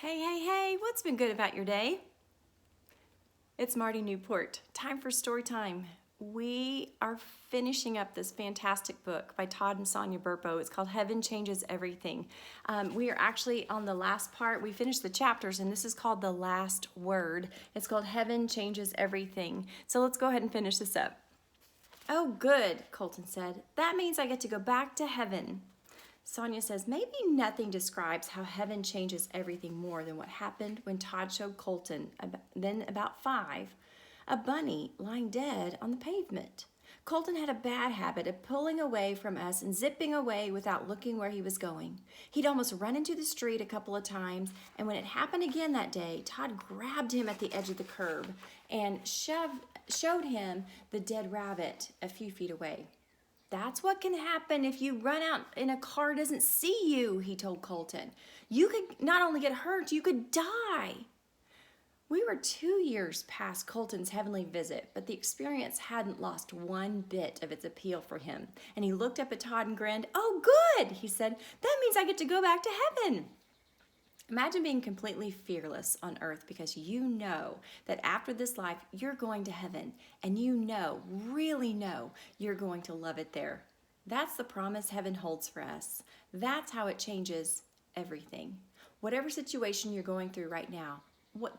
Hey, hey, hey, what's been good about your day? It's Marty Newport. Time for story time. We are finishing up this fantastic book by Todd and Sonja Burpo. It's called Heaven Changes Everything. We are actually on the last part. We finished the chapters, and this is called The Last Word. It's called Heaven Changes Everything. So let's go ahead and finish this up. Oh, good, Colton said. That means I get to go back to heaven. Sonja says, maybe nothing describes how heaven changes everything more than what happened when Todd showed Colton, then about 5, a bunny lying dead on the pavement. Colton had a bad habit of pulling away from us and zipping away without looking where he was going. He'd almost run into the street a couple of times, and when it happened again that day, Todd grabbed him at the edge of the curb and showed him the dead rabbit a few feet away. That's what can happen if you run out and a car doesn't see you, he told Colton. You could not only get hurt, you could die. We were 2 years past Colton's heavenly visit, but the experience hadn't lost one bit of its appeal for him. And he looked up at Todd and grinned. Oh, good, he said. That means I get to go back to heaven. Imagine being completely fearless on earth because you know that after this life, you're going to heaven, and you know, really know, you're going to love it there. That's the promise heaven holds for us. That's how it changes everything. Whatever situation you're going through right now,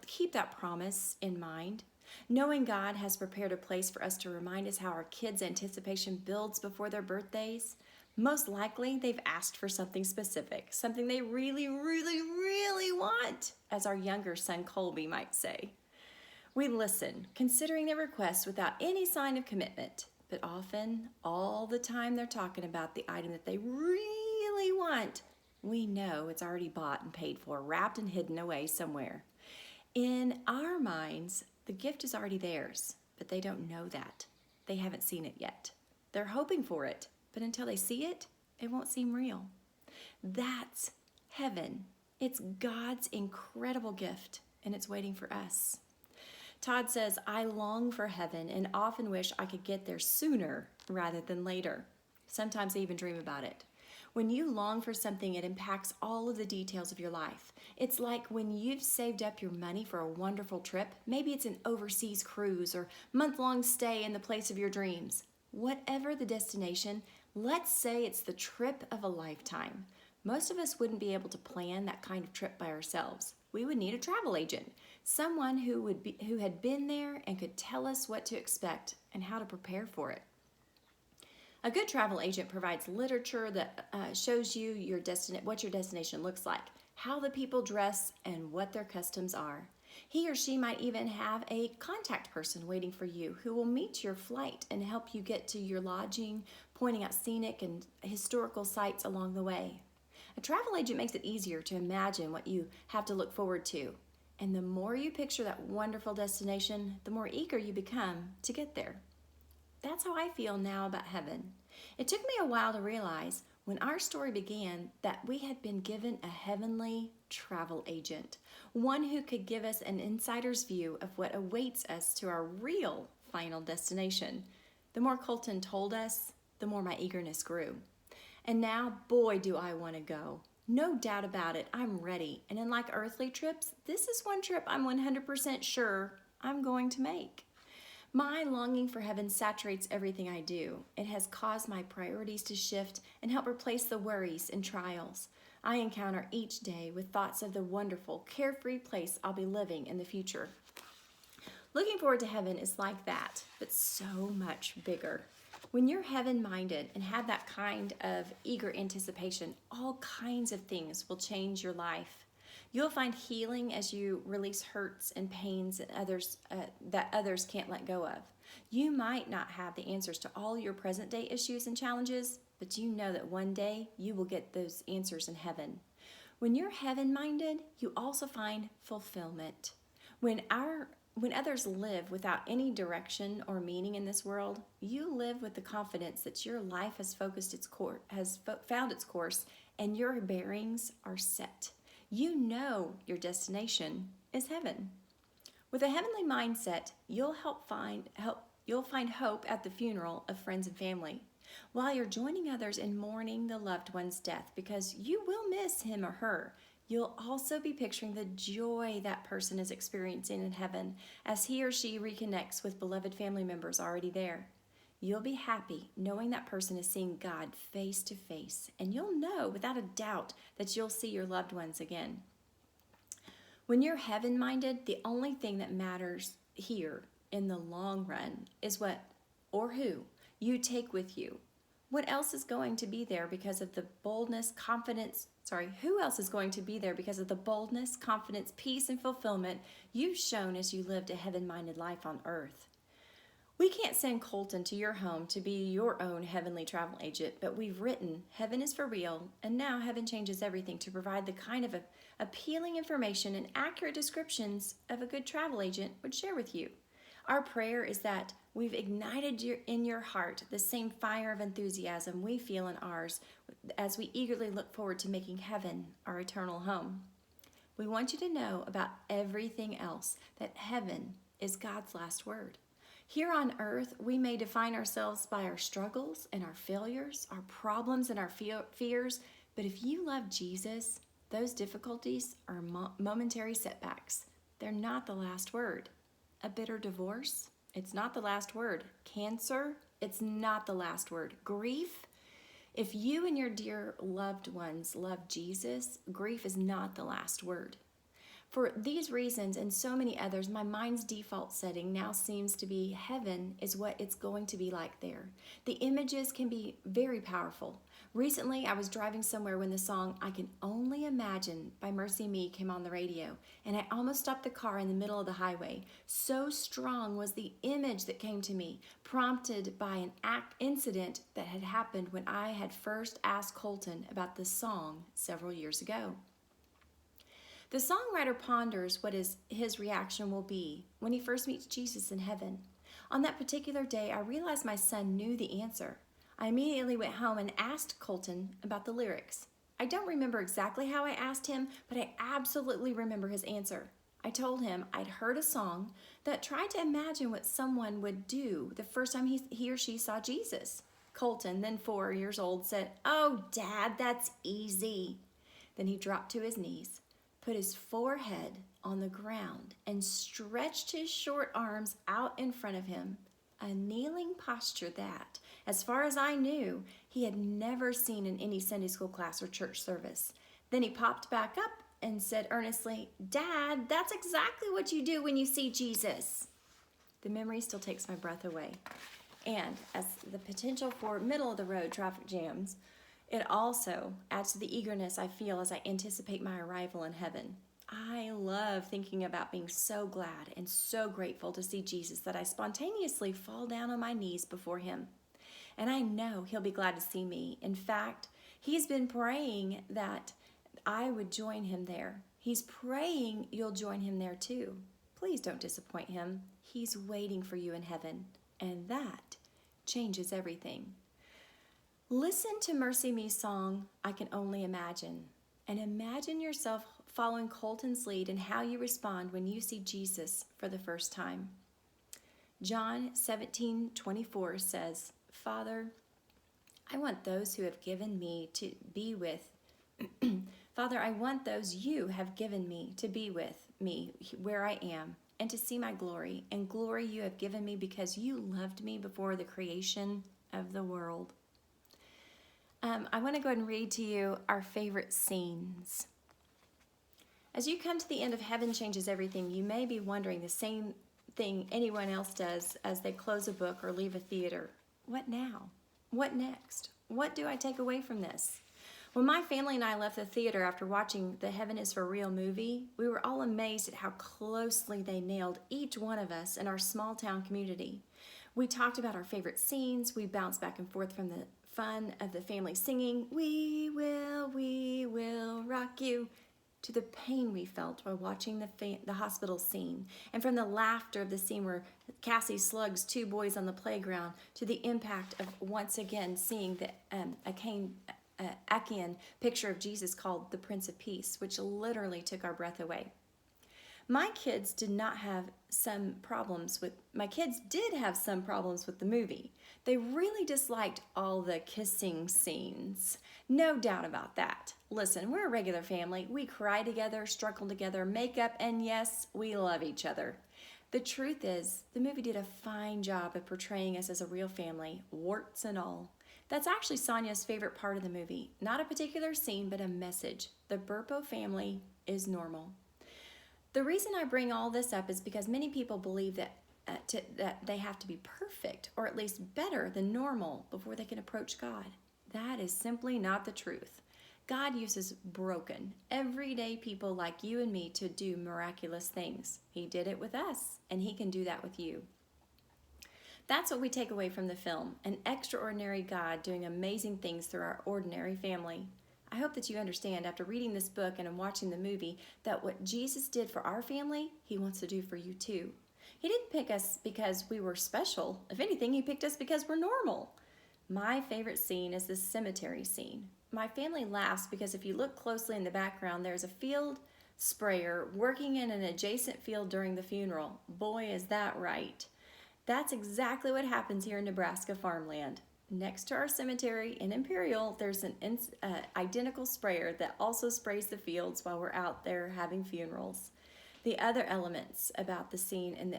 keep that promise in mind. Knowing God has prepared a place for us to remind us how our kids' anticipation builds before their birthdays, most likely they've asked for something specific, something they really, really, really want, as our younger son Colby might say. We listen, considering their requests without any sign of commitment, but often, all the time they're talking about the item that they really want, we know it's already bought and paid for, wrapped and hidden away somewhere. In our minds, the gift is already theirs, but they don't know that. They haven't seen it yet. They're hoping for it, but until they see it, it won't seem real. That's heaven. It's God's incredible gift, and it's waiting for us. Todd says, I long for heaven and often wish I could get there sooner rather than later. Sometimes I even dream about it. When you long for something, it impacts all of the details of your life. It's like when you've saved up your money for a wonderful trip. Maybe it's an overseas cruise or month-long stay in the place of your dreams. Whatever the destination, let's say it's the trip of a lifetime. Most of us wouldn't be able to plan that kind of trip by ourselves. We would need a travel agent, someone who had been there and could tell us what to expect and how to prepare for it. A good travel agent provides literature that shows you what your destination looks like, how the people dress, and what their customs are. He or she might even have a contact person waiting for you who will meet your flight and help you get to your lodging, pointing out scenic and historical sites along the way. A travel agent makes it easier to imagine what you have to look forward to. And the more you picture that wonderful destination, the more eager you become to get there. That's how I feel now about heaven. It took me a while to realize when our story began that we had been given a heavenly travel agent, one who could give us an insider's view of what awaits us to our real final destination. The more Colton told us, the more my eagerness grew. And now, boy, do I want to go. No doubt about it, I'm ready. And unlike earthly trips, this is one trip I'm 100% sure I'm going to make. My longing for heaven saturates everything I do. It has caused my priorities to shift and help replace the worries and trials I encounter each day with thoughts of the wonderful, carefree place I'll be living in the future. Looking forward to heaven is like that, but so much bigger. When you're heaven-minded and have that kind of eager anticipation, all kinds of things will change your life. You'll find healing as you release hurts and pains that others can't let go of. You might not have the answers to all your present-day issues and challenges, but you know that one day you will get those answers in heaven. When you're heaven-minded, you also find fulfillment. When others live without any direction or meaning in this world, you live with the confidence that your life has found its course and your bearings are set. You know your destination is heaven. With a heavenly mindset, you'll find hope at the funeral of friends and family. While you're joining others in mourning the loved one's death, because you will miss him or her, You'll also be picturing the joy that person is experiencing in heaven as he or she reconnects with beloved family members already there. You'll be happy knowing that person is seeing God face to face, and you'll know without a doubt that you'll see your loved ones again. When you're heaven-minded, the only thing that matters here in the long run is what or who you take with you. What else is going to be there because of the boldness, confidence, who else is going to be there because of the boldness, confidence, peace, and fulfillment you've shown as you lived a heaven-minded life on earth? We can't send Colton to your home to be your own heavenly travel agent, but we've written Heaven is for Real, and now Heaven Changes Everything to provide the kind of appealing information and accurate descriptions of a good travel agent would share with you. Our prayer is that we've ignited in your heart the same fire of enthusiasm we feel in ours as we eagerly look forward to making heaven our eternal home. We want you to know about everything else, that heaven is God's last word. Here on earth, we may define ourselves by our struggles and our failures, our problems and our fears, but if you love Jesus, those difficulties are momentary setbacks. They're not the last word. A bitter divorce, it's not the last word. Cancer, it's not the last word. Grief, if you and your dear loved ones love Jesus, grief is not the last word. For these reasons and so many others, my mind's default setting now seems to be heaven is what it's going to be like there. The images can be very powerful. Recently, I was driving somewhere when the song I Can Only Imagine by Mercy Me came on the radio, and I almost stopped the car in the middle of the highway. So strong was the image that came to me, prompted by an incident that had happened when I had first asked Colton about the song several years ago. The songwriter ponders what his reaction will be when he first meets Jesus in heaven. On that particular day, I realized my son knew the answer. I immediately went home and asked Colton about the lyrics. I don't remember exactly how I asked him, but I absolutely remember his answer. I told him I'd heard a song that tried to imagine what someone would do the first time he or she saw Jesus. Colton, then 4 years old, said, "Oh, Dad, that's easy." Then he dropped to his knees, put his forehead on the ground, and stretched his short arms out in front of him, a kneeling posture that, as far as I knew, he had never seen in any Sunday school class or church service. Then he popped back up and said earnestly, "Dad, that's exactly what you do when you see Jesus." The memory still takes my breath away. And as the potential for middle-of-the-road traffic jams, it also adds to the eagerness I feel as I anticipate my arrival in heaven. I love thinking about being so glad and so grateful to see Jesus that I spontaneously fall down on my knees before him. And I know he'll be glad to see me. In fact, he's been praying that I would join him there. He's praying you'll join him there too. Please don't disappoint him. He's waiting for you in heaven, and that changes everything. Listen to Mercy Me's song, I Can Only Imagine, and imagine yourself following Colton's lead in how you respond when you see Jesus for the first time. John 17:24 says, "Father, I want those who have given me to be with Father, I want those you have given me to be with me where I am, and to see my glory, and glory you have given me because you loved me before the creation of the world." I want to go ahead and read to you our favorite scenes. As you come to the end of Heaven Changes Everything, you may be wondering the same thing anyone else does as they close a book or leave a theater. What now? What next? What do I take away from this? When my family and I left the theater after watching the Heaven is for Real movie, we were all amazed at how closely they nailed each one of us in our small town community. We talked about our favorite scenes. We bounced back and forth from the fun of the family singing, we will rock you," to the pain we felt while watching the hospital scene, and from the laughter of the scene where Cassie slugs 2 boys on the playground, to the impact of once again seeing the Achaean picture of Jesus called the Prince of Peace, which literally took our breath away. My kids did have some problems with the movie. They really disliked all the kissing scenes. No doubt about that. Listen, we're a regular family. We cry together, struggle together, make up, and yes, we love each other. The truth is, the movie did a fine job of portraying us as a real family, warts and all. That's actually Sonja's favorite part of the movie. Not a particular scene, but a message. The Burpo family is normal. The reason I bring all this up is because many people believe that they have to be perfect, or at least better than normal, before they can approach God. That is simply not the truth. God uses broken, everyday people like you and me to do miraculous things. He did it with us, and He can do that with you. That's what we take away from the film, an extraordinary God doing amazing things through our ordinary family. I hope that you understand after reading this book and watching the movie that what Jesus did for our family, He wants to do for you too. He didn't pick us because we were special. If anything, He picked us because we're normal. My favorite scene is the cemetery scene. My family laughs because if you look closely in the background, there's a field sprayer working in an adjacent field during the funeral. Boy, is that right. That's exactly what happens here in Nebraska farmland. Next to our cemetery in Imperial, there's an identical sprayer that also sprays the fields while we're out there having funerals. The other elements about the scene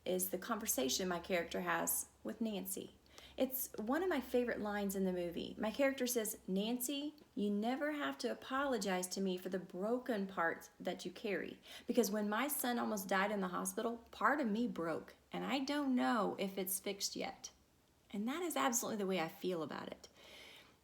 is the conversation my character has with Nancy. It's one of my favorite lines in the movie. My character says, "Nancy, you never have to apologize to me for the broken parts that you carry. Because when my son almost died in the hospital, part of me broke, and I don't know if it's fixed yet." And that is absolutely the way I feel about it.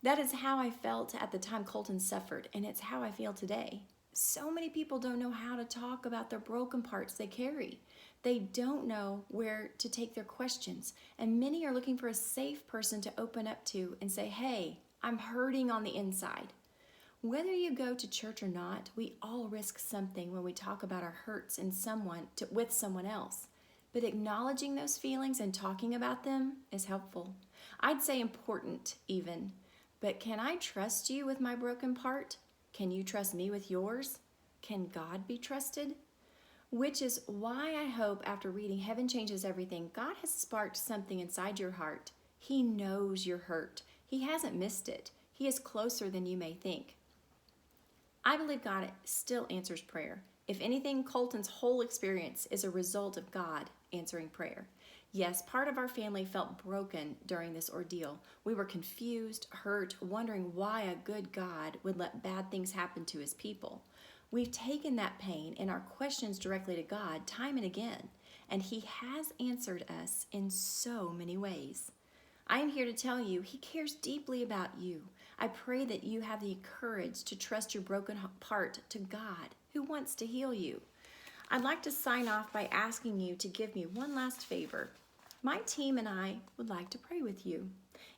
That is how I felt at the time Colton suffered, and it's how I feel today. So many people don't know how to talk about their broken parts they carry. They don't know where to take their questions, and many are looking for a safe person to open up to and say, "Hey, I'm hurting on the inside." Whether you go to church or not, we all risk something when we talk about our hurts with someone else. But acknowledging those feelings and talking about them is helpful. I'd say important even. But can I trust you with my broken part? Can you trust me with yours? Can God be trusted? Which is why I hope after reading Heaven Changes Everything, God has sparked something inside your heart. He knows you're hurt. He hasn't missed it. He is closer than you may think. I believe God still answers prayer. If anything, Colton's whole experience is a result of God answering prayer. Yes, part of our family felt broken during this ordeal. We were confused, hurt, wondering why a good God would let bad things happen to His people. We've taken that pain and our questions directly to God time and again, and He has answered us in so many ways. I am here to tell you He cares deeply about you. I pray that you have the courage to trust your broken part to God, who wants to heal you. I'd like to sign off by asking you to give me one last favor. My team and I would like to pray with you.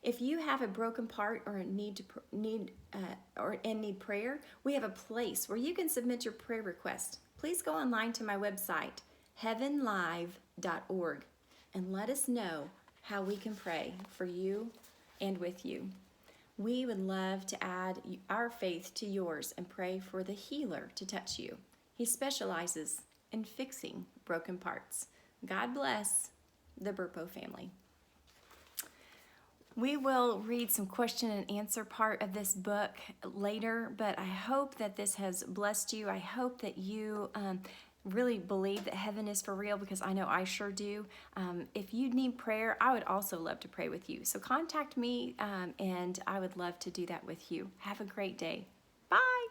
If you have a broken part or need prayer, we have a place where you can submit your prayer request. Please go online to my website, heavenlive.org, and let us know how we can pray for you and with you. We would love to add our faith to yours and pray for the healer to touch you. He specializes in fixing broken parts. God bless the Burpo family. We will read some question and answer part of this book later, but I hope that this has blessed you. I hope that you really believe that heaven is for real, because I know I sure do. If you need prayer, I would also love to pray with you. So contact me and I would love to do that with you. Have a great day. Bye.